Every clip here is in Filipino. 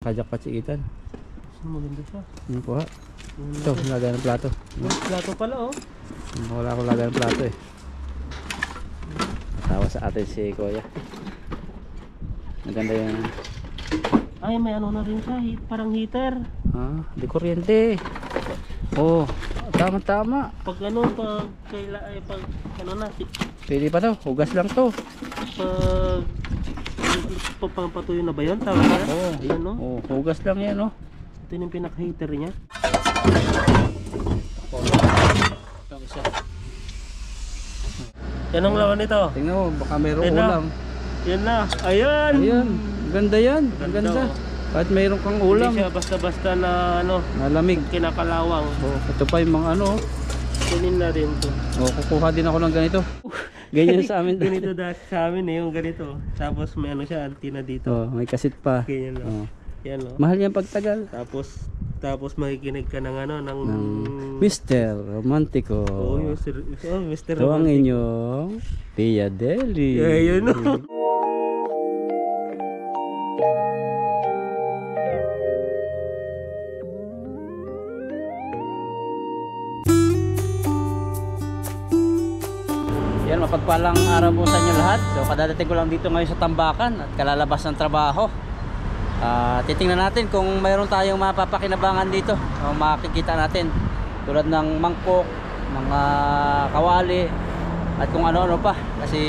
kajakpat si Ethan. Maganda siya. Ano po ha? Ito, lagay ng plato. Plato pala oh. Wala akong lagay ng plato eh. Tawa sa atin si Kuya. Maganda yung... Ay, may ano na rin siya, parang heater. Ah, di kuryente. Oh, tama. Pag ano, pag ano na, Pwede pa to, hugas lang to. pag pampatuyo na ba yun? Tama na? Oo, ayan no? Oh, hugas lang yan oh. Ito yung pinaka-heater niya. Yan ang lawan nito. Tingnan mo, baka mayroong Yan na. ulam. Yan na, ayan! Ayan, ganda yan. Ang ganda. Kahit mayroon kang ulam. Hindi siya basta-basta na ano, Malamig. kinakalawang. Oh, ito pa yung mga ano. Kunin na rin to. Oh, kukuha din ako ng ganito. Ganyan sa amin. Ganito dati sa amin yung ganito. Tapos may ano siya, antenna dito. Oh, may kasit pa. Ganyan lang. Oh. Yan no. Mahal yan pagtagal. Tapos makikinig ka ng ano, ng... Mr. Romantico. Oh, Mr. Ito ang inyong Tia Deli. Ayun no. Yan, mapagpalang araw po sa inyo lahat. So kadadating ko lang dito ngayon sa Tambakan at kalalabas ng trabaho. Titingnan natin kung mayroon tayong mapapakinabangan dito o makikita natin tulad ng mangkok, mga kawali at kung ano-ano pa, kasi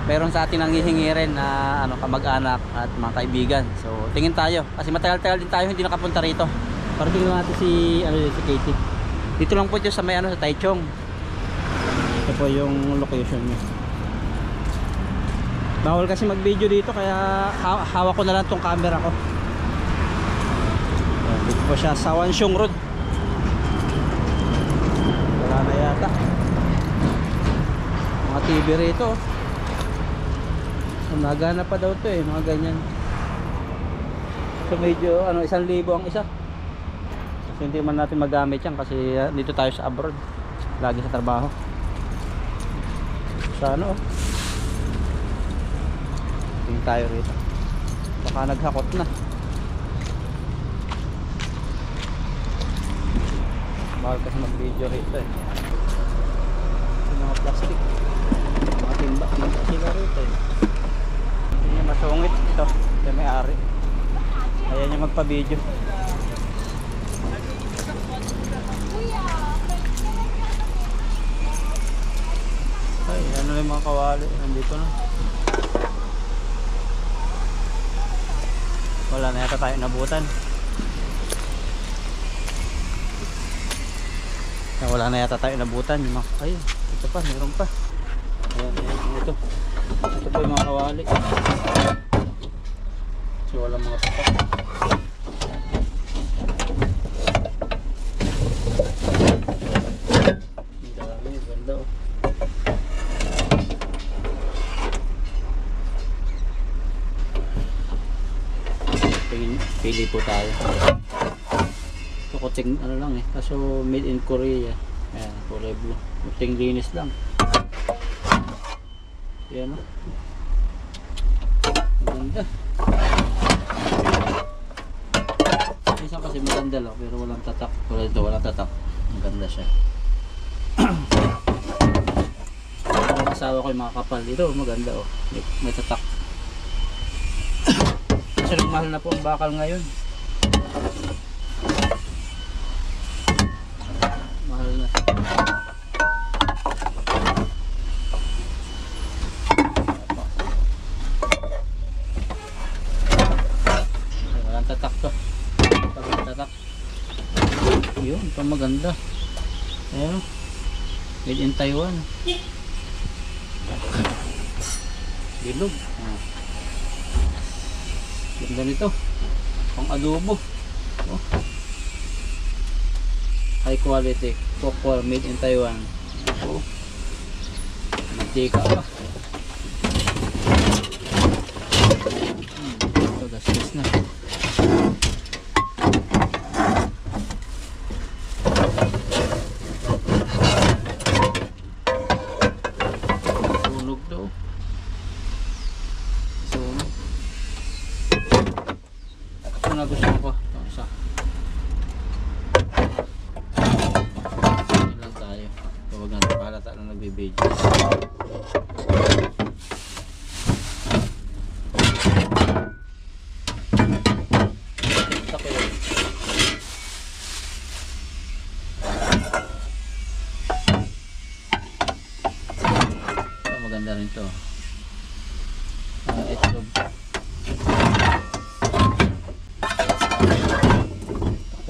mayroon sa atin nanghihingi rin na ano, kamag-anak at mga kaibigan. So tingin tayo kasi matagal-tagal din tayo hindi nakapunta rito. Para tingnan natin si Katie. Dito lang po ito sa may ano, sa Taichung. Ito po yung location niya. Bawal kasi mag-video dito kaya hawak ko na lang tong camera ko. Dito po siya sa Wanshong Road. Wala na yata mga TV rito. Nagana pa daw to eh, mga ganyan. So medyo ano, 1,000 ang isa. So hindi man natin magamit yan kasi dito tayo sa abroad, lagi sa trabaho. Sa ano oh, tingin tayo rito, baka naghakot na. Bawal kasi mag video rito eh. Yung mga plastic, mga timba sila rito eh. Hindi niya masungit ito, ito may ari, ayaw niya magpa video. Ay, ano yung mga kawali nandito na. Wala na yata tayo nabutan. Wala na yata tayo nabutan. Ay, ito pa, meron pa. Ayan, ito. Ito po yung mga kawali. So wala mga tapak. Ang dami, ganda oh. Pili po tayo. Ito kuting ano lang eh, kaso made in Korea. Ayan, kulay blue. Kuting linis lang. Ayan o. Maganda. Isa kasi maganda lang pero walang tatak. Kulay ito, walang tatak. Maganda siya. Ang asawa ko yung mga kapal dito, maganda o. May tatak. Kasi mahal na po ang bakal ngayon. Mahal na. Walang tatak to. Walang tatak. Yun, ito maganda. Ayan. Made in Taiwan. Bilog. Ganda nito, pang adobo oh. High quality cocoa made in Taiwan oh. Mantika pa ito, gasgas na. Sunog daw. nagustuhan ko. Ito isa. Yan lang tayo. Huwag natin pahalata na nagbibideo. Maganda rin to. Itlog.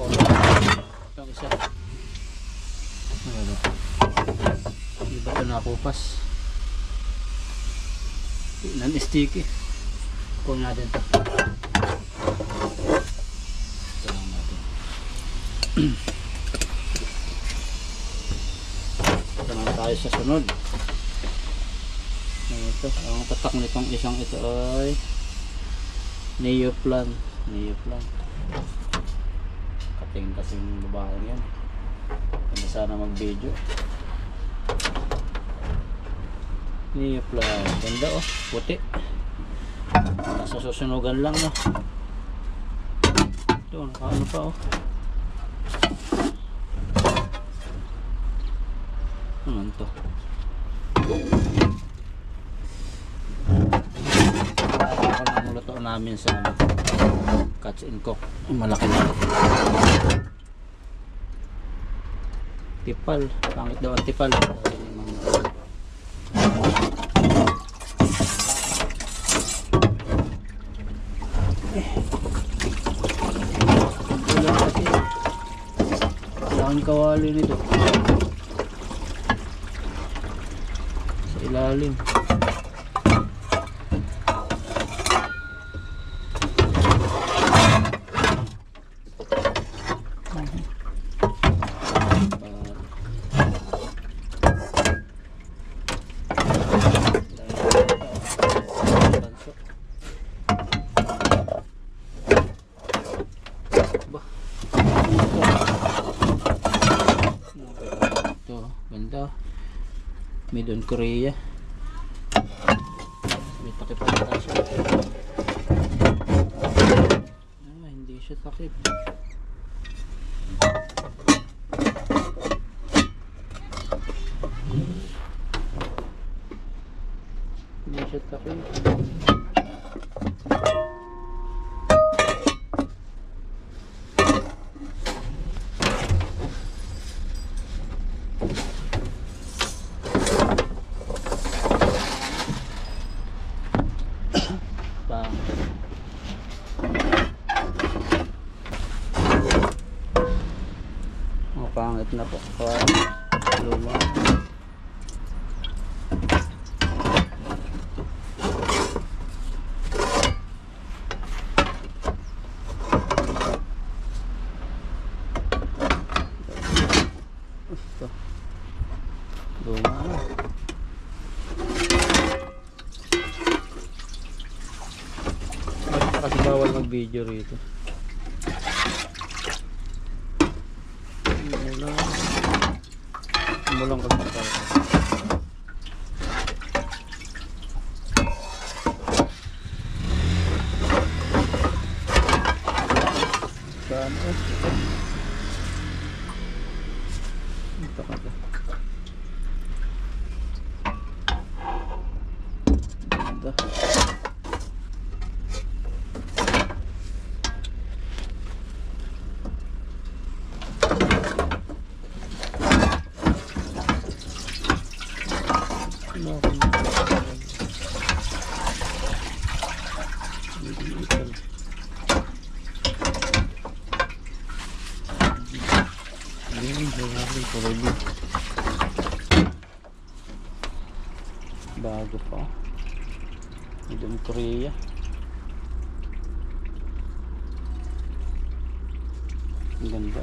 Itong isa. Ano ba? Hindi ba ito nakupas? Non-sticky. Kunin natin ito. Ito lang natin. Ito lang tayo sa sunod. Ito, ang tatak nitong isang ito ay Neoplan. Kating babae yan. Hindi sana mag video. Neoplan, ganda oh, puti. Nasa susunugan lang no. Ito, nakaano pa oh. Ano ito? Luto namin sa Catch and Cook. Malaki na tipal, pangit daw ang tipal. Wala kasi ang kawali nito sa ilalim. Made in Korea. May takip pa tayo. Hindi siya takip. Hindi siya takip. Pangit na po. Luma. Ito. Luma na. Kasi bawal mag-video rito. Mulong kasi tayo. Saan? Ito ka ba? Ito. Bago pa. Made in Korea. Ang ganda.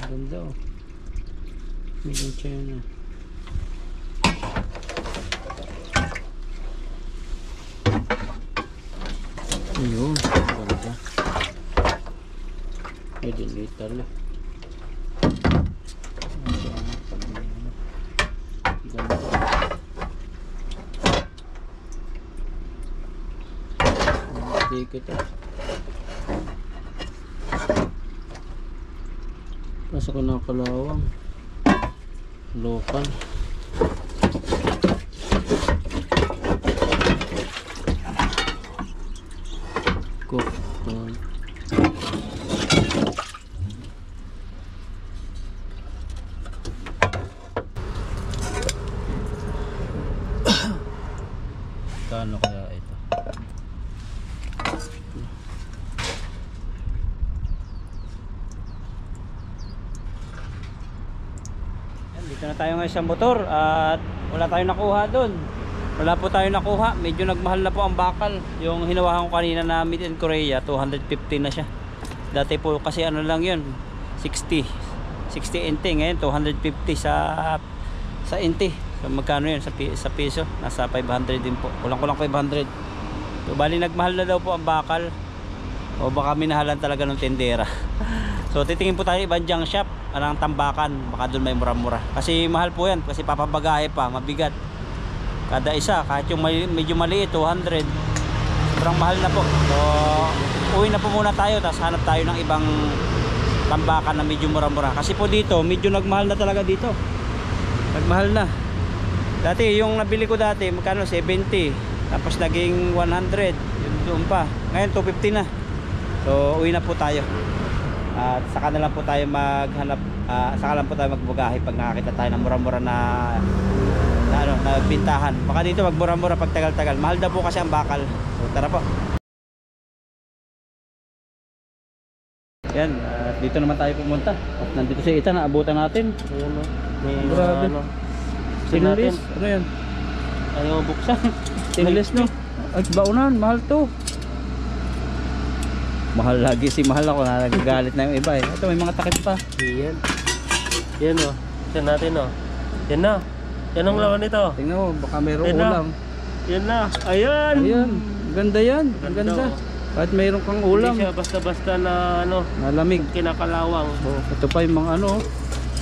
Ganda oh. Made in China. Ayun, ganda. Pwede liter na. Ganda. Ticket ah. Pasok ko na Kalawang. Local. Cook. Kano kaya ito? Dito na tayo ngayon sa motor at wala tayong nakuha doon. Wala po tayong nakuha. Medyo nagmahal na po ang bakal. Yung hinawahan ko kanina na Made in Korea, 250 na siya. Dati po kasi ano lang yun, 60 NT. Ngayon 250 sa NT. So magkano yun sa piso? Nasa 500 din po. Kulang-kulang 500. So bali nagmahal na daw po ang bakal. O baka minahalan talaga ng tendera. So titingin po tayo ibang junk shop, anong tambakan, baka doon may mura-mura. Kasi mahal po yan, kasi papabagahe pa, mabigat. Kada isa, kahit yung medyo maliit, 200. Sobrang mahal na po. So uwi na po muna tayo, tapos hanap tayo ng ibang tambakan na medyo mura-mura. Kasi po dito, medyo nagmahal na talaga dito. Nagmahal na. Dati, yung nabili ko dati, magkano? 70. Tapos naging 100. Yun doon pa. Ngayon, 250 na. So uwi na po tayo. At saka na lang po tayo maghanap, saka lang po tayo magbagahe pag nakakita tayo ng mura-mura na bintahan. Baka dito magmura-mura pag tagal-tagal. Mahal daw po kasi ang bakal. So tara po. Yan, dito naman tayo pumunta. At nandito si Ethan, naabutan natin. Ayan o. May Grabe. ano. Stainless. Ano yan? Ayaw buksan. Stainless no? At baunan, mahal to. Mahal lagi si mahal ako, nagagalit na yung iba eh. Ito may mga takip pa. Yan. Yan o. Yan natin o. Yan na. Yan ang lawan nito. Tingnan mo, baka mayroong Yan na. ulam. Yan na. Ayan. Ayan, ganda yan. Ang Ganda, ganda. oh. Kahit mayroon kang ulam. Hindi siya basta-basta na ano, Malamig. kinakalawang. Oh, ito pa yung mga ano.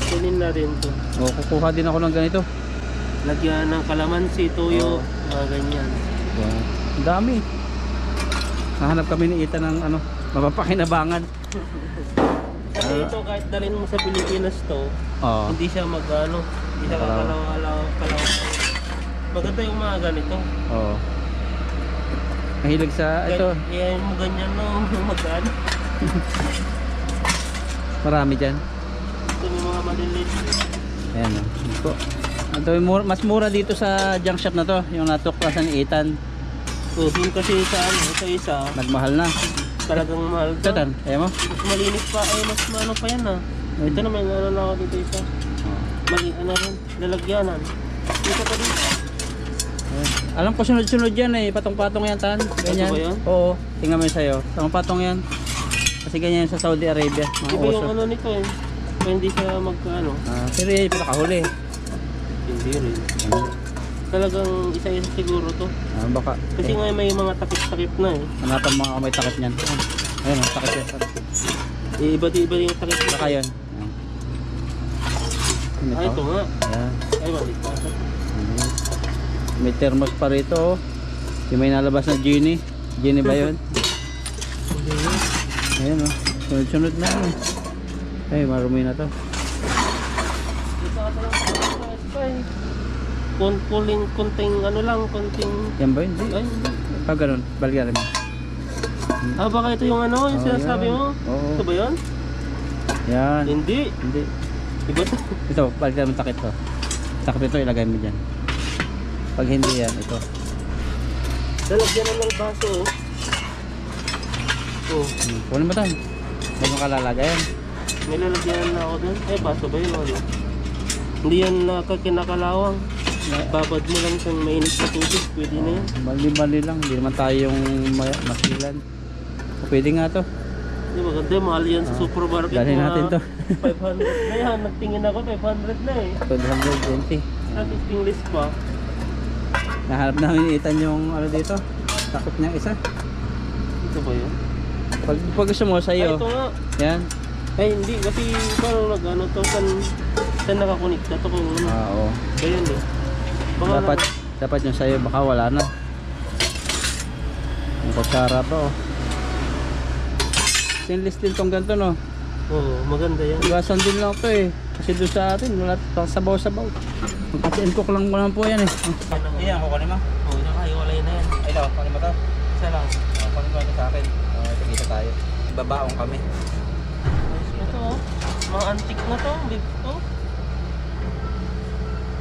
Kunin na rin to. Oh, kukuha din ako ng ganito. Lagyan ng kalamansi, tuyo, mga ganyan. Wow. Ang dami. Nahanap kami ni Ethan ng ano, mapapakinabangan. Kasi ito kahit dalhin mo sa Pilipinas to, Oo. hindi siya mag-ano, hindi siya kakalaw. Maganda yung mga ganito. Oo. Mahilig sa ito. Iyan mo ganyan no, mag-ano. Marami dyan. Ito yung mga maliliit. Ayan o. Ito. Ito yung mas mura dito sa junk shop na to. Yung natuklasan ni Ethan. So, dun kasi sa ano, sa isa, Nagmahal na. talagang mahal Ito to. tan. Ayan mo? Mas malinis pa, ay mas ano pa yan ah. Ito na may ano na ako dito isa. Mali, ano rin, lalagyanan. Dito pa dito. Ayan. Alam ko sunod-sunod yan eh. Patong-patong yan tan. Ganyan. Ito ba yan? Oo. Tingnan mo yun sa'yo. Patong-patong yan. Kasi ganyan sa Saudi Arabia. Mga Iba yung oso. ano nito eh. Kaya hindi siya mag-ano. Pero yan yung pinakahuli. Hindi rin. Talagang isa-isa siguro to. Baka. Kasi ngayon may mga takip-takip na eh. Hanapang mga may takip niyan. Ayun o. Takip yan. Iba-iba yung takip na. Baka yun. Ayan. Ay, ito nga. Ayan. Ay, mali pa. May thermos pa rito. Yung may nalabas na genie. Genie ba yun? Ayan o. Sunod-sunod na ano. Ay, marumi na to. Ito ka lang sa konting ano lang, konting... Yan ba yun? Ay, Pag ganun, balikan mo. baka ito yung ano, yung Oh, sinasabi yan. mo? Oo. Ito ba yun? Yan. Hindi. Hindi. Iba to. Ito, balikan mo takip to. Takip ito, ilagay mo dyan. Pag hindi yan, ito. Lalagyan na ng baso oh. Oh, Kunin mo tan. Huwag mo kalalagayan. may lalagyan na ako dun. Ay, baso ba yun? Ano? Hindi yan kinakalawang. Babad mo lang sa mainit na tubig. Pwede na yan. Bali-bali lang. Hindi naman tayo yung masilan. O, pwede nga to. Di maganda, mahal yan sa supermarket. Dalhin mga natin to. 500 na yan. Nagtingin ako, 500 na eh. 220. Tapos English pa. Nahanap namin ni Ethan yung ano dito. Takip niyang isa. Ito ba yun? Pag gusto mo Ay, sa'yo. ito nga. Yan. Ay, hindi. Kasi parang nag-ano to. Saan nakakunik na to kung ano. Oo. Ganyan eh. Baka Dapat yung sa'yo, baka wala na. Ang kutsara pa oh. Stainless steel tong ganito no. Oo, maganda yan. Iwasan din lang to eh. Kasi doon sa atin, wala pang sabaw-sabaw. Magkatiin ko lang naman po yan eh. Iyan, kukunin mo? Oo, nakaiwalay na yan. Ay daw, kunin mo to. Isa lang. Kunin mo ito sa akin. Ito kita tayo. Babaong kami. Ito oh. Mga antik na to. Bib to.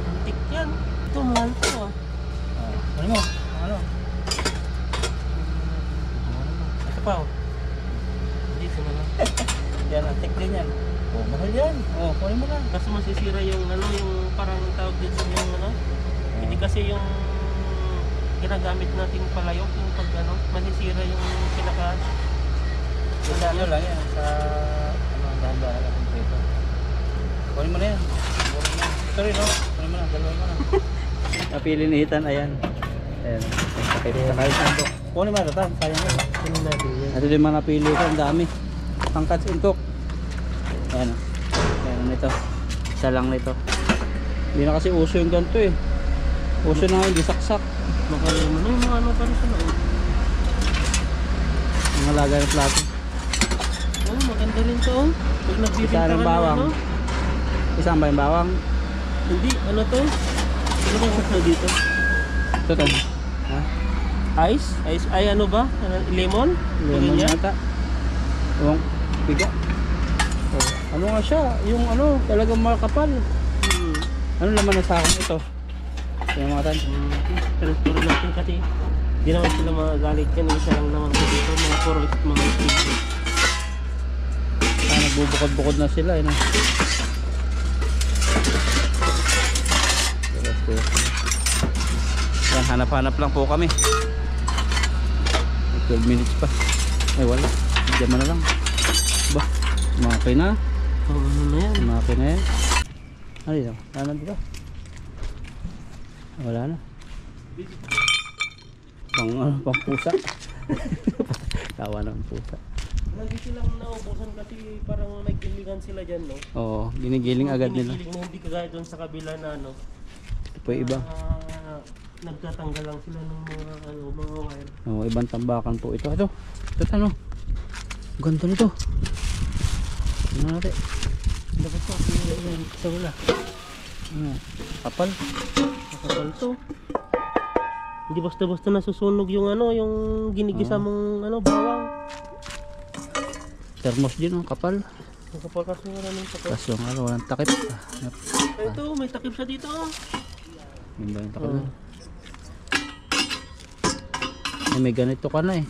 Antik yan. Ito, mahal to ah. Kunin mo. Ano? Ito pa oh. Dito na lang. Yan, antik din yan. Oh, mahal yan. Oh, kunin mo na. Kasi masisira yung ano, yung parang tawag dito yung ano. Hindi kasi yung ginagamit nating palayok, yung pag ano, masisira yung pinaka. Sa ano lang yan. Sa ano, dahan-dahan lang kung ito. Kunin mo na yan. Kunin mo na. Ito rin oh. Kunin mo na. Dalawa mo na. Napili ni Ethan, ayan. Ayan. Kahit sandok. Kunin mo na ito. Sayang yun. Kunin natin yan. Ito din mga napili ko. Ang dami. Pangkat sintok. Ayan o. Ayan nito. Isa lang nito. Hindi na kasi uso yung ganito eh. Uso na hindi saksak. Makalay mo na yung mga ano pa rin sa loob. Mga lagay ng plato. Oh, maganda rin to oh. Pag nagbibinta Isa ka ng ng bawang. ano. Isang ba yung bawang? Hindi, ano to? Ano bang saksa dito? Ito to. Ha? Ice? Ice? Ay ano ba? Lemon? Lemon Ganyan? yata. Yung biga. Oh. Ano nga siya? Yung ano talagang makapal. Hmm. Ano naman na sa akin ito? Yung mga tan. Transfer natin kasi di naman sila magagalit yan. Isa lang naman ko dito. Mga forest, mga isip. Nagbubukod-bukod na sila eh. No? Yan, hanap-hanap lang po kami. 12 minutes pa. Ay wala. Diyan mo na lang. Ba, makina. Oh, ano na yan? Makina yan. Ano yun? Ano dito? Wala na. Pang pusa. Tawa ng pusa. Lagi silang naubusan kasi parang naggilingan sila dyan, no? Oo, ginigiling agad nila. Ginigiling na hindi kagaya doon sa kabila na ano. Ito po yung iba. Nagtatanggal lang sila ng mga ano, mga wire. Oo, ibang tambakan po ito. Ito ano? Ganda nito. Ano natin? Dapat po, yan sa wala. Kapal. Nakapal to. Hindi basta-basta nasusunog yung ano, yung ginigisa mong ano, bawang. Thermos din, oh, kapal. Nakapal kasi wala nang takip. Kaso nga, walang takip. Ay, ito, may takip siya dito. Ganda yung takip na. Ay, may ganito ka na eh.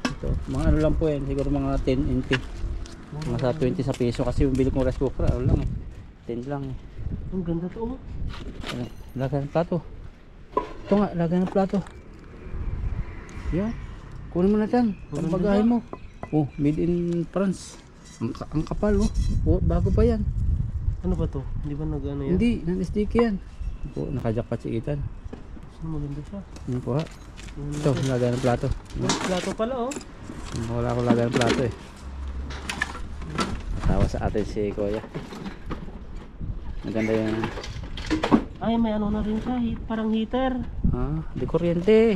Ito, mga ano lang po yan. Siguro mga 10 NT. Mga sa 20 sa peso. Kasi yung bili kong rice cooker, ano lang eh. 10 lang eh. Ang ganda to. Ano, lagay ng plato. Ito nga, lagay ng plato. Yan. Kunin mo na dyan. Ang bagahe mo. Oh, made in France. Ang kapal oh. Oh, bago pa yan. Ano ba to? Hindi ba nag-ano yan? Hindi, non-sticky yan. Oh, nakajackpot si Ethan. Maganda siya. Ano po ha? Ito, lagay ng plato. Plato pala oh. Wala akong lagay ng plato eh. Tawa sa atin si Kuya. Maganda yung... Ay, may ano na rin siya. Parang heater. Ah, di kuryente.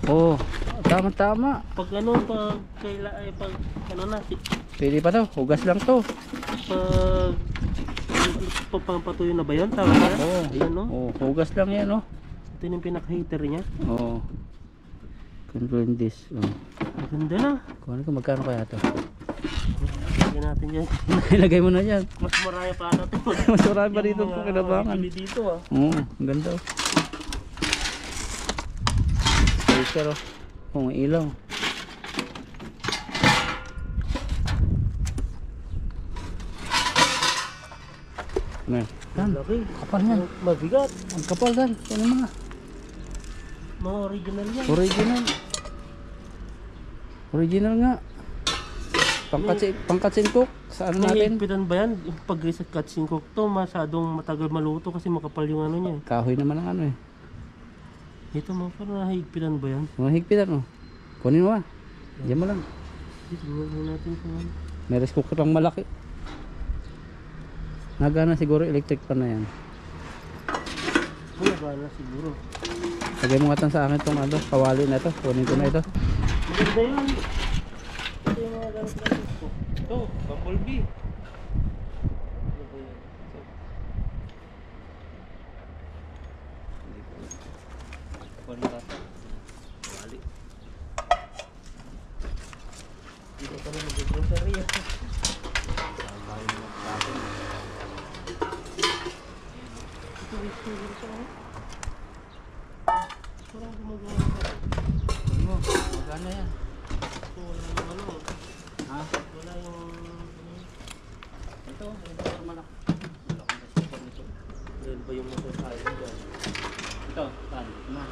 Oh, tama-tama. Pag ano, pag ano na, Pwede pa to, hugas lang to. pag pampatuyo na ba yun? Tama ba? Oo. Ayan no? Oh, hugas lang yan oh. Ito yung pinaka-heater niya. Oo. Control this. Oh. Maganda na. Kung ano, magkano kaya to? Lagyan natin yan. Ilagay mo na yan. Mas maraya pa ata ito. Mas marami pa dito po kinabangan. Dito ah. Oo, ang ganda oh. Speaker oh. Oh, may ilaw. Ano yan? Yan, Laki. kapal yan. Mabigat. Ang kapal yan. Ano mga? Mga original yan. Original. Original nga. Pangkatsin cook. Sa ano May natin? higpitan ba yan? Pag sa cutscene cook to, masyadong matagal maluto kasi makapal yung ano niya. Kahoy naman ang ano eh. Ito mo, parang nahigpitan ba yan? Mga higpitan oh. Kunin mo ah. Diyan mo lang. Tingnan mo natin kung ano. May rice cooker pang malaki. Nagana siguro electric pan na yan. Wala ba na siguro. Lagay mo nga sa akin itong ano, kawali na ito. Kunin ko na ito. Maganda yun. Ito yung mga gamit natin ko. Ito, bumblebee. Ano ba yan? Kunin ka ito. Kawali. Dito ka na mag-grocery. Ito, siguro siya. Parang gumagawa ka. Ano? Magana yan. Ito, wala yung ano. Ha? Wala yung... Ito, ito malaki. Malaki na siya nito. Yan ba yung motor tayo dyan? Ito, pan. Na.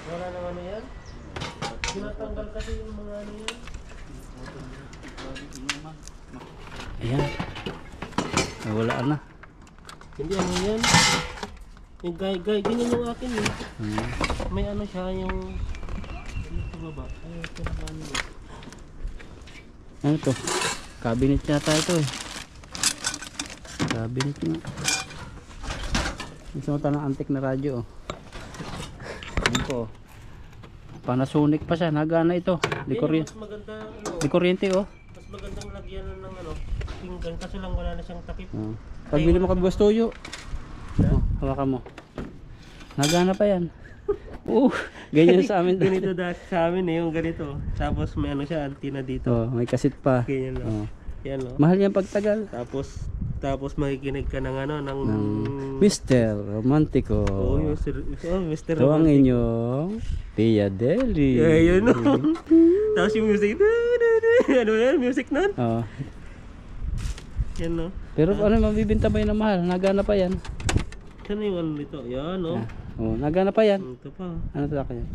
Wala nang ano yan? Tinatanggal kasi yung mga ano yan. Ayan. Wala na. Hindi ano yan. Yung ganyan yung akin eh. May ano siya yung... Dito baba. Ay, ito na ano eh. Ano to? Cabinet yata ito eh. Cabinet nga. Gusto mo ito ng antique na radyo oh. Ano po oh. Panasonic pa siya. Nagana ito. Di Mas maganda ano. kuryente oh. Mas magandang lagyan ng ano. Pinggan kasi lang wala na siyang takip. Pagbili mo kabigas toyo. Oh, hawakan mo. Nagana pa yan. Ganyan sa amin. Ganito dati sa amin eh, yung ganito. Tapos may ano siya, antenna dito. Oh, may kasit pa. Ganyan lang. Oh. Yan no. Mahal yan pagtagal. Tapos makikinig ka ng ano, ng... Mr. Romantico. Oh, Mr. Ito ang inyong Tia Deli. Yeah, yun no. Tapos yung music. Ano yan, music nun? Oh. Yan no. Pero ano, mabibinta ba yun na mahal? Nagana pa yan. Saan yung ano nito? Yan no. Oh, nagana pa yan. Ito pa. Ano sa akin?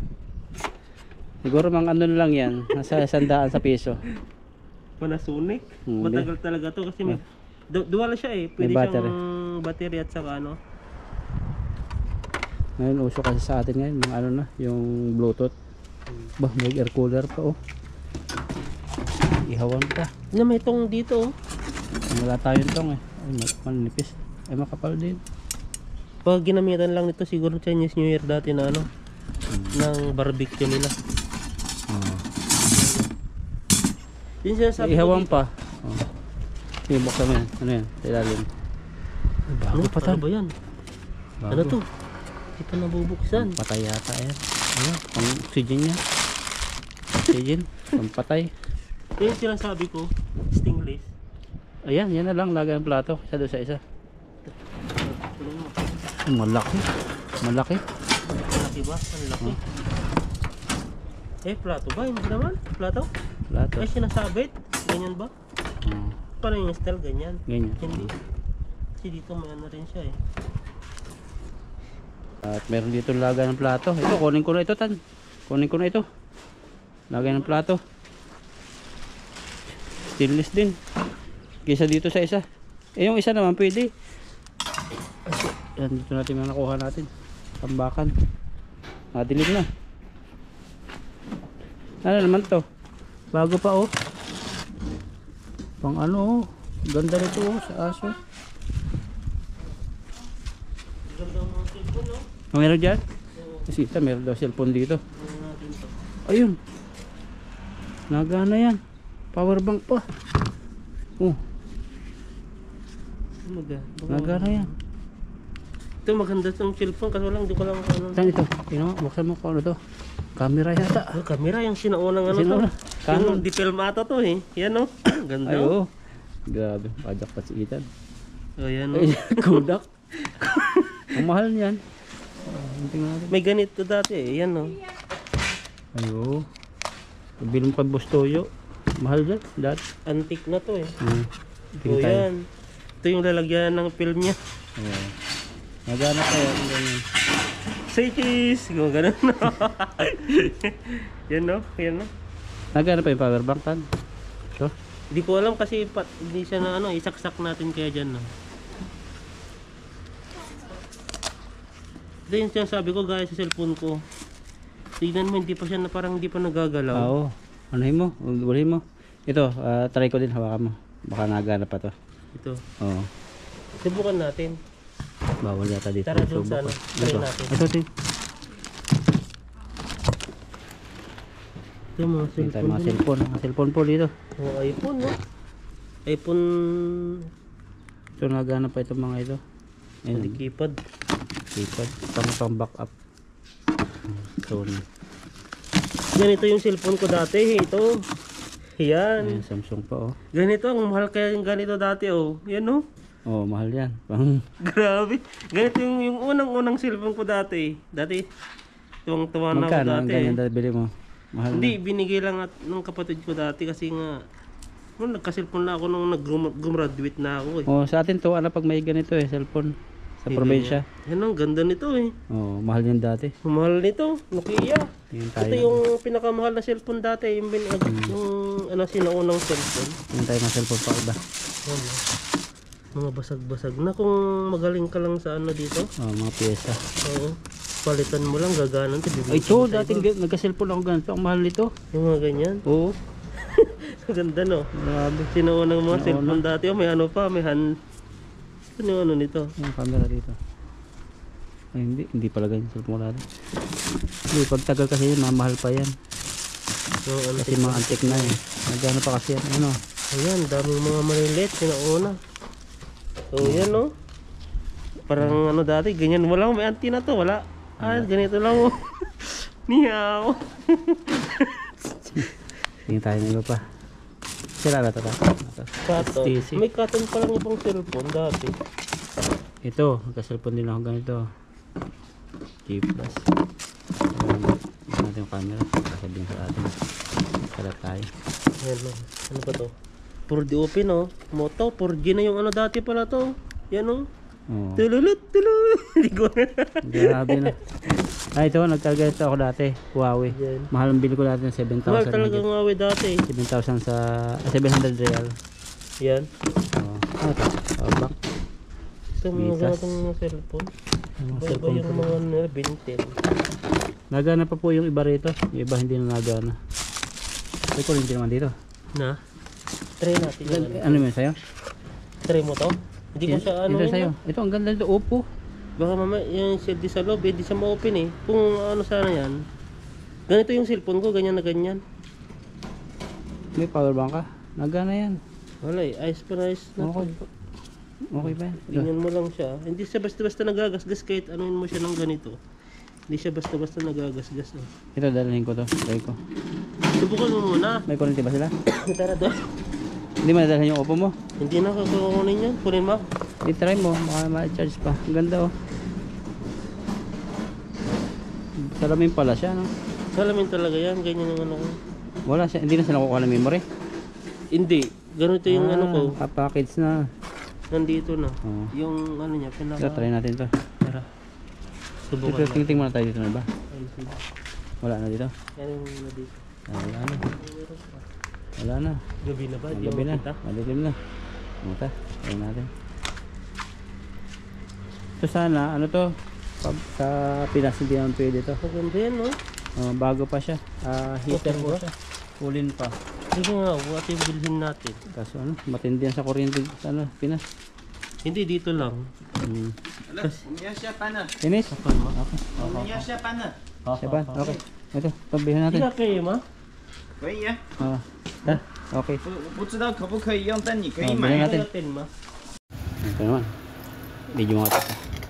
Siguro mga ano lang yan. Nasa 100 sa piso. Panasonic. Hmm, Matagal talaga to kasi may... Dual siya eh. Pwede May battery. siyang battery at saka ano. Ngayon, uso kasi sa atin ngayon. Mga ano na, yung Bluetooth. Bah, may air cooler pa oh. Ihawan pa. Na may itong dito oh. Wala tayong tong eh. Ay, manipis. Ay, makapal din. Pag ginamitan lang nito siguro Chinese New Year dati na ano. Ng barbecue nila. Oh. Yun siya sabi Ihawan pa. Oh. Sige, buksan mo yan. Ano yan? Sa ilalim. Ay, bago Ano pa tan. ba yan? Bago. Ano to? Hindi pa nabubuksan. Patay yata yan. Ano? Pang oxygen niya. Oxygen. Pampatay. Ito yung sinasabi ko. Stingless. Ayan, yan na lang. Lagay ang plato. Isa doon sa isa. Tuloy mo. Ay, malaki. Malaki. Malaki ba? Ang laki. Eh, plato ba? Hindi naman? Plato? Plato. Ay, sinasabit? Ganyan ba? Oh, Paano yung style? Ganyan? ganyan. Hindi. Kasi dito may ano rin siya eh. At meron dito lagay ng plato. Ito, kunin ko na ito, tan. Kunin ko na ito. Lagay ng plato. Stainless din. Kaysa dito sa isa. Eh, yung isa naman pwede. Yan, dito natin mga nakuha natin. Tambakan. Madilim na. Ano naman to? Bago pa oh. Pang ano oh. Ganda nito oh sa aso. Ganda mo cellphone no? Meron dyan? Kasi ito, meron daw cellphone dito. Ano natin to? Ayun. Nagana yan. Power bank pa. Oh, nagana yan. Ito maganda itong cellphone kaso lang di ko lang ano. Saan ito? Tingnan mo, buksan mo kung ano to. Camera yata. Oh, camera yung sinaunang ano Sinauna? to. Canon. Yung di-filmata to eh. Yan no. Ganda. Ay, oo. Grabe, pajak pa si Ethan. Oh, yan no. Ay, Kodak. Ang mahal niyan. Tingnan natin. May ganito dati eh. Yan no. Ay, oo. Bilhin mo kay Boss Toyo. Mahal dyan, dati. Antique na to eh. Tingnan Oh, tayo. yan. Ito yung lalagyan ng film niya. Oo. Nagana pa yan. Ganyan. Say cheese! Kung ganun no. Yan no. Yan no. Nagana pa yung power bank tan. So, Hindi ko alam kasi hindi siya na ano. Isaksak natin kaya dyan no. Ito yung sabi ko guys sa cellphone ko. Tignan mo hindi pa siya na parang hindi pa nagagalaw. oo. Anuhin mo, bulhin mo. Ito, try ko din, hawakan mo. Baka nagana pa to. Ito. Oo. Subukan natin. Bawal yata dito. Tara dun sa ano. Try Ito. natin. Ito, ito. Ito mga Ito cellphone. mga cellphone. Mga cellphone po dito. Oh, iPhone, no? iPhone. So nagana pa itong mga ito. Hindi Ayun, keypad. keypad. Pang backup. Sony. Ganito yung cellphone ko dati. Ito. Yan. Ayan, Samsung pa oh. Ganito. Ang mahal kaya yung ganito dati, oh. Yan, oh. Oh, mahal yan. Pang Grabe. Ganito yung unang-unang cellphone ko dati. Dati. Tuwang-tuwa na ako magkano ang dati. ganyan dati bili mo? Mahal Hindi, binigay lang ng kapatid ko dati kasi nga nung nagka-cellphone na ako nung nag-graduate na ako eh. na. Oh, sa atin to, ano pag may ganito eh, cellphone. Sa Hindi probinsya. Yan ang ganda nito eh. Oh, mahal yan dati. Mahal nito, Nokia. Tingin Ito tayo. yung pinakamahal na cellphone dati, yung, yung ano, sinaunang cellphone. Tingin tayo ng cellphone pa iba. Yan, oh. Mga basag-basag na kung magaling ka lang sa ano dito. Oh, mga pyesa. Oo. Palitan mo lang, gaganan. Ay, ito, dating nagka-cellphone ako ganito. Ang mahal nito. Yung mga ganyan. Oo. Ang ganda no. Grabe. Sinaunang mga Sinauna. cellphone dati, oh, may ano pa, may hand. Ano yung ano nito? Yung camera dito. Ay, hindi pala ganyan cellphone natin. Hindi, pagtagal kasi yun, mamahal pa yan. Yung ano, Kasi mga antik na eh. Nagano pa kasi yan. Ano? ayan, daming mga maliliit, sinauna. So, yan no. Parang ano dati, ganyan. Wala may antenna to, wala. Ah, ganito lang oh. Niyaw. Tingin tayo ng iba pa. Sira na ito. Kato. HTC. May katon pa lang ibang cellphone dati. Ito, nagka-cellphone din ako ganito. G+. Ito natin yung camera. Kasabihin sa atin. Kalat tayo. Ayan no. Ano ba to? 4D open oh. Moto, 4G na yung ano dati pala to. Yan oh. Oo. Tululut, tululut. Hindi ko Grabe na. Ah, ito, nagkaganito ako dati. Huawei. Yan. Mahal ang bili ko dati ng 7,000. Mahal talaga ng Huawei dati. 7,000 sa 700 real. Yan. Oh, ano ito? Power bank. Ito mga Visas. ganitong mga cellphone. Mga Iba cellphone yung ko. mga nila, Bintel. Nagana pa po yung iba rito. Yung iba hindi na nagana. May kuryente naman dito. Na? Try natin yung ano. Ano yun sa'yo? Try mo to? Hindi ko siya ano Ito yun. sa'yo. Ito ang ganda nito. Oppo. Baka mamaya yung di sa loob, di sa ma-open eh. Kung ano sana yan. Ganito yung cellphone ko, ganyan na ganyan. May power bank ka. Nagana yan. Wala eh, ayos pa na ayos na. Okay. Okay ba yan? Ito. Tingnan mo lang siya. Hindi siya basta-basta nagagasgas kahit anuin mo siya ng ganito. Hindi siya basta-basta nagagasgas. Oh. Ito dalhin ko to. Try ko. Subukan mo muna. May kuryente ba sila? Tara doon. Hindi mo nadalhin yung Oppo mo? Hindi na kukunin yan. Kunin mo. I-try mo. Baka ma-charge pa. Ang ganda oh. Salamin pala siya no? Salamin talaga yan. Ganyan yung ano ko. Wala siya. Hindi na sila kukuha ng memory. Hindi. Ganito yung ano ko. Package na. Nandito na. Oh. Yung ano niya. Ito, try natin to. Tara. Subukan Ito, natin. tingting muna tayo dito na ba? Ay, sige. Wala na dito. Yan yung ano dito. Ah, wala na. Wala na. Gabi na ba? Di Gabi mo na. kita? Madilim na. Muta. Try natin. Ito sana, ano to? Sa Pinas hindi naman pwede to. Maganda yan, no? Bago pa siya. Heater Okay po ba? siya. Kulin pa. Sige nga, what yung bilhin natin? Kaso ano, matindi yan sa kuryente sa ano, Pinas. Hindi, dito lang. Hmm. 你要下班了， Finish? Kapal mo. Okay. 你要下班了， Siya Okay. Ito, pagbihan Hindi natin. ka kayo, ma? 可以啊。 Okay. 不知道可不可以用，但你可以哦买。没问题 Natin, ma? Ito naman. Medyo mga ito.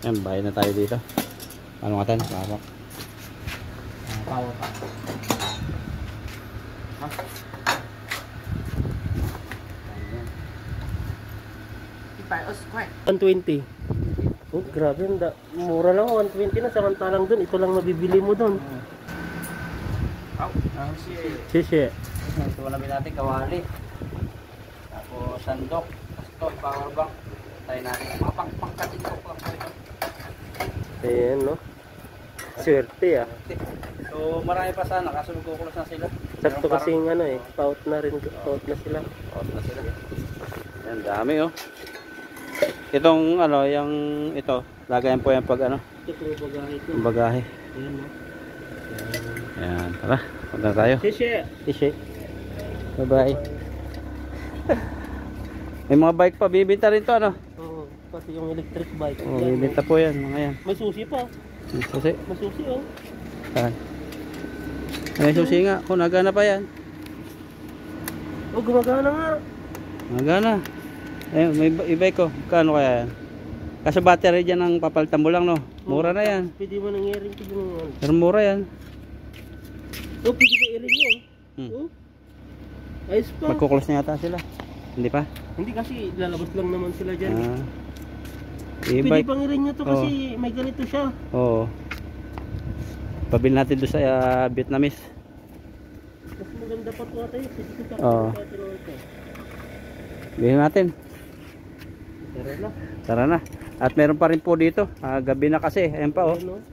Ayan, bayad na tayo dito. Ano nga tayo? Power. Power pa. 120. Oh, grabe. Mura lang, 120 na. Samantalang dun, ito lang mabibili mo dun. 好，然后是 Sisi. ito namin natin kawali. Tapos sandok. Tapos power bank. Tayo natin. Mga pangkatin ko po. Ayan, no? Swerte, ah. So marami pa sana kaso magkukulos na sila. Sakto kasing ano eh. Paut na rin. Paut na sila. Paus na sila. Yan, dami oh. Itong ano, yung ito, lagayan po yan pag ano, Ito po bagahe ko. yung bagahe. Ayan, no? Yan, tara. Punta na tayo. Sisi. Isi. Bye-bye. May mga bike pa, bibenta rin to, ano? Oo, pati yung electric bike. Oh, Yan, bibenta po yan, mga yan. may susi pa. Susi. May susi oh. Saan? May susi nga, kung nagana pa yan. Oh, gumagana nga. Nagana. Ayun, may e-bike ko. Kano kaya yan? Kaso battery dyan ang papalitan mo lang, no? Mura na yan. Pwede mo nang i-ring ko yung... Pero mura yan. Oh, pwede ba i-ring yun? Oh. Ayos pa. Magkukulos na yata sila. Hindi pa? Hindi kasi lalabas lang naman sila dyan. Pwede E-bike. pang i-ring nyo to kasi may ganito siya. Oo. Pabili natin doon sa Vietnamese. Mas maganda pa po tayo. Oo. Bilhin natin. Tara na. Tara na. At meron pa rin po dito. Gabi na kasi. Ayan pa oh. Ano?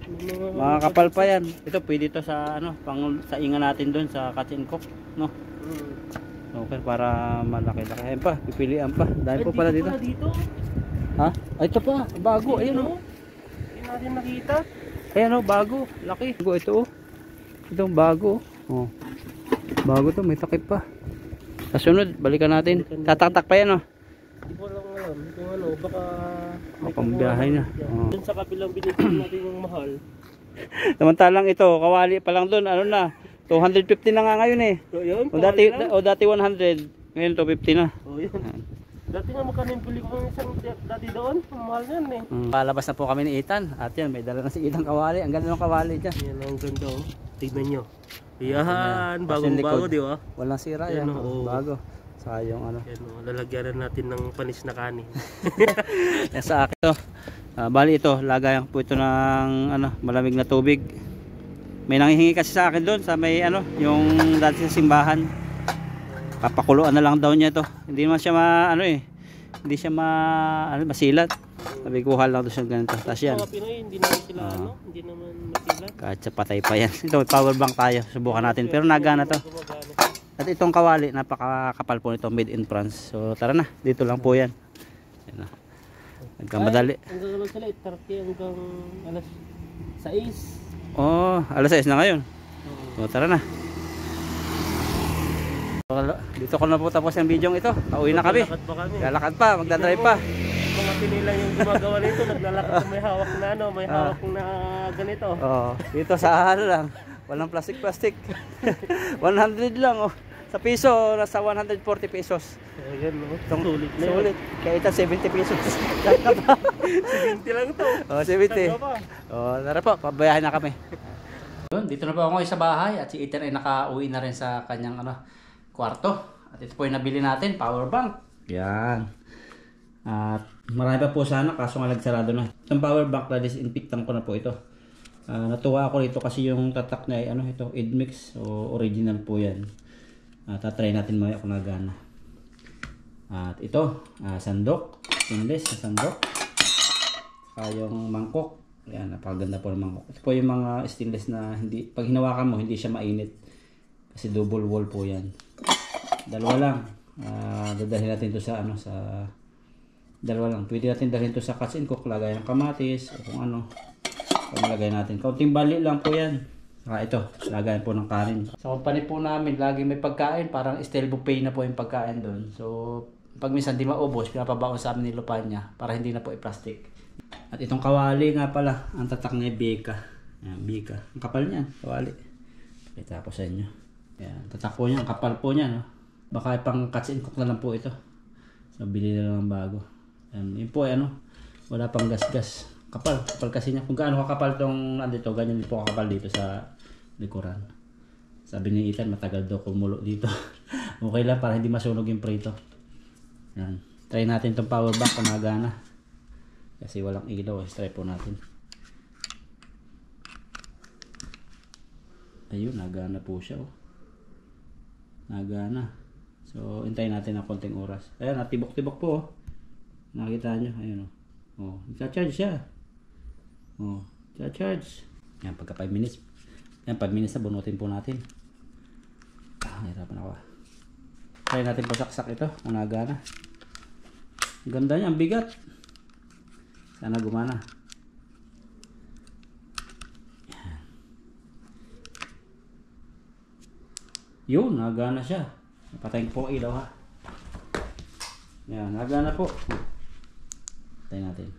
Mga kapal pa yan. Ito pwede to sa ano, pang sa inga natin doon sa Katsincook, no? Okay, para malaki-laki. Ayan pa, pipilian pa. Dahil po pala dito. Ha? Ay, ito pa, bago. Ayun oh. Hindi natin nakita. Ayan oh, bago. Laki. Bago ito oh. Itong bago oh. Bago to, may takip pa. Sa sunod, balikan natin. Tataktak pa yan oh. Hindi ko lang alam kung ano, baka may Pambiyahe na. Oh. Doon sa kabilang binibili natin yung mahal. Samantalang ito, kawali pa lang doon, ano na, 250 na nga ngayon eh. So, yun, Dati 100, ngayon 250 na. oh, yun. Dati nga magkano yung bili ko ng isang dati doon, ang mahal yan eh. Palabas na po kami ni Ethan. At yan, may dala na si Ethan kawali. Ang ganda ng kawali dyan. Yan ang ganda oh. Tignan nyo. Yan, Tapos yung bagong-bago likod. di ba? Walang sira yan. Yan, oo. Bago. Saka yung ano. Yan oh, lalagyan natin ng panis na kanin. Yan sa akin to. Bali ito, lagayan po ito ng ano, malamig na tubig. May nanghihingi kasi sa akin doon sa may ano, yung dati sa simbahan. Papakuluan na lang daw niya ito. Hindi naman siya ano eh. Hindi siya masilat. Sabi kuha lang doon siya ganito. Tapos yan. Mga Pinoy, hindi naman sila ano, hindi naman masilat. Kahit sa patay pa yan. Ito, power bank tayo. Subukan natin. Pero nagana to. At itong kawali, napakakapal po nito, made in France. So tara na, dito lang po yan. Yan na. Nagkamadali. Ang gagawin sila, 30 hanggang alas 6. Oh, alas 6 na ngayon. So tara na. Dito ko na po tapos yung video ito. Pauwi na kami. Lalakad pa kami. Lalakad pa, magdadrive pa. Mga Pinoy lang yung gumagawa nito, naglalakad na may hawak na ano, may hawak na ganito. Oh, dito sa ano lang. Walang plastic. 100 lang oh. Sa piso, nasa 140 pesos. Ayan no, Sulit na yun. Sulit. Kaya ito 70 pesos. Saka pa. 70 lang to. Oh, 70. Saka pa. Oh, tara po, pabayahin na kami. Yun, dito na po ako ngayon sa bahay at si Ethan ay nakauwi na rin sa kanyang kwarto. At ito po yung nabili natin, power bank. Yan. At marami pa po sana kaso nga nagsarado na. Itong power bank na disinfectant ko na po ito. Natuwa ako dito kasi yung tatak na ay ito, Edmix o original po yan. Tatry natin maya kung nagana. At ito, sandok, stainless na sandok. Saka yung mangkok. Ayan, napakaganda po ng mangkok. Ito po yung mga stainless na hindi, pag hinawakan mo, hindi siya mainit. Kasi double wall po yan. Dalawa lang. Dadalhin natin ito sa dalawa lang. Pwede natin dalhin ito sa Katsincook, lagay ng kamatis o kung ano. Lagay natin. Kaunting bali lang po yan. Saka ito, lagayan po ng kanin. Sa company po namin, lagi may pagkain. Parang style buffet na po yung pagkain doon. So, pag minsan di maubos, pinapabaon sa amin ni Lupanya para hindi na po i-plastic. At itong kawali nga pala, ang tatak niya Bika. Ayan, Bika. Ang kapal niyan, kawali. Pakita ko sa inyo. Ayan, tatak po niya, ang kapal po niya. No? Baka pang Katsincook na lang po ito. So, bili na lang bago. Ayan, yun po, wala pang gas-gas. Kapal kasi niya. Kung gaano kakapal tong nandito, ganyan din po kakapal dito sa likuran. Sabi ni Ethan, matagal daw kumulo dito. Okay lang para hindi masunog yung prito. Yan. Try natin tong power bank kung nagana. Kasi walang ilaw. Try po natin. Ayun, nagana po siya. Oh. Nagana. So, hintayin natin ng konting oras. Ayan, natibok-tibok po. Oh. Nakita nyo. Ayun. Oh, nagka-charge siya. Oh, charge. Yan, pagka 5 minutes. Yan, 5 minutes na, bunutin po natin. Nahirapan ako. Try natin pasaksak ito, kung nagana. Ang ganda niya, ang bigat. Sana gumana. Yan. Yun, nagana siya. Patayin ko po ang ilaw ha. Yan, nagana po. Patayin natin.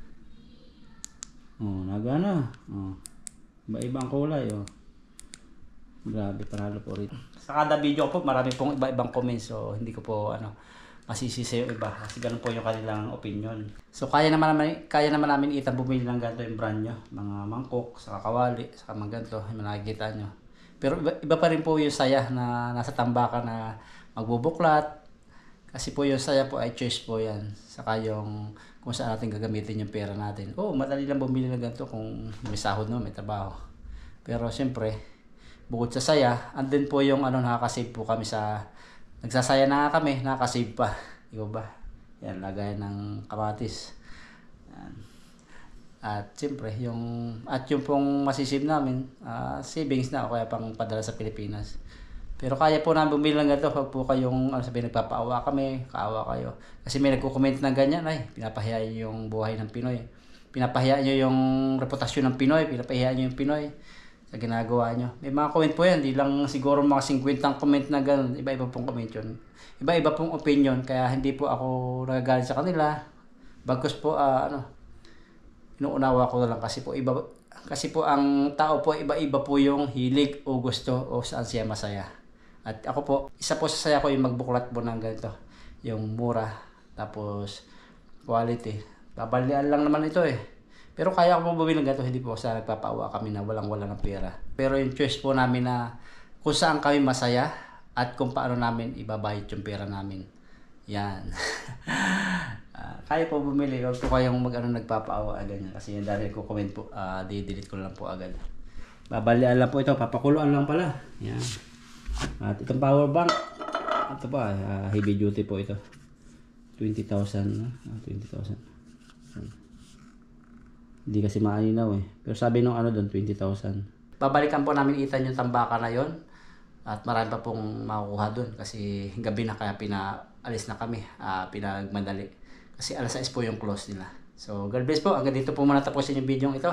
Oh, nagana. Oh. Iba-ibang kulay oh. Grabe, panalo po rito. Sa kada video ko po, marami pong iba-ibang comments. So, hindi ko po masisisi yung iba. Kasi ganun po yung kanilang opinion. So, kaya naman namin Ethan bumili ng ganito yung brand nyo. Mga mangkok, saka kawali, saka mga ganito. Yung nakikita nyo. Pero iba pa rin po yung saya na nasa tambakan na magbubuklat. Kasi po yung saya po ay choice po yan. Saka yung kung saan natin gagamitin yung pera natin. Oh, madali lang bumili ng ganito kung may sahod no, may trabaho. Pero siyempre, bukod sa saya, andun po yung nakakasave po kami sa nagsasaya na kami, nakakasave pa. Di ba? Yan, lagay ng kamatis. Yan. At siyempre, yung pong masisave namin, savings na o kaya pang padala sa Pilipinas. Pero kaya po namin bumili ng ganito pag po kayong sabihin, nagpapaawa kami, kaawa kayo. Kasi may nagko-comment ng ganyan, ay, pinapahiya nyo yung buhay ng Pinoy. Pinapahiya nyo yung reputasyon ng Pinoy, pinapahiya nyo yung Pinoy sa ginagawa nyo. May mga comment po yan, di lang siguro mga 50 comment na gano'n. Iba-iba pong comment yun. Iba-iba pong opinion, kaya hindi po ako nagagalit sa kanila. Bagkus po, inuunawa ko na lang kasi po ang tao po, iba-iba po yung hilig o gusto o saan siya masaya. At ako po, isa po sa saya ko yung magbuklat po ng ganito. Yung mura, tapos quality. Babalian lang naman ito eh. Pero kaya ko po bumili ng ganito, hindi po sa nagpapaawa kami na walang-wala ng pera. Pero yung choice po namin na kung saan kami masaya at kung paano namin ibabayad yung pera namin. Yan. Kaya po bumili, huwag po kayong nagpapaawa ganyan. Kasi yung dahil ko comment po, di-delete ko lang po agad. Babalian lang po ito, papakuluan lang pala. Yan. At itong power bank, ito pa, heavy duty po ito. 20,000. 20,000. Hindi kasi maalinaw eh. Pero sabi nung doon, 20,000. Babalikan po namin Ethan yung tambakan na yon. At marami pa pong makukuha doon. Kasi gabi na kaya pinaalis na kami. Pinagmadali. Kasi alas 6 po yung close nila. So God bless po. Hanggang dito po muna tapusin yung video ito.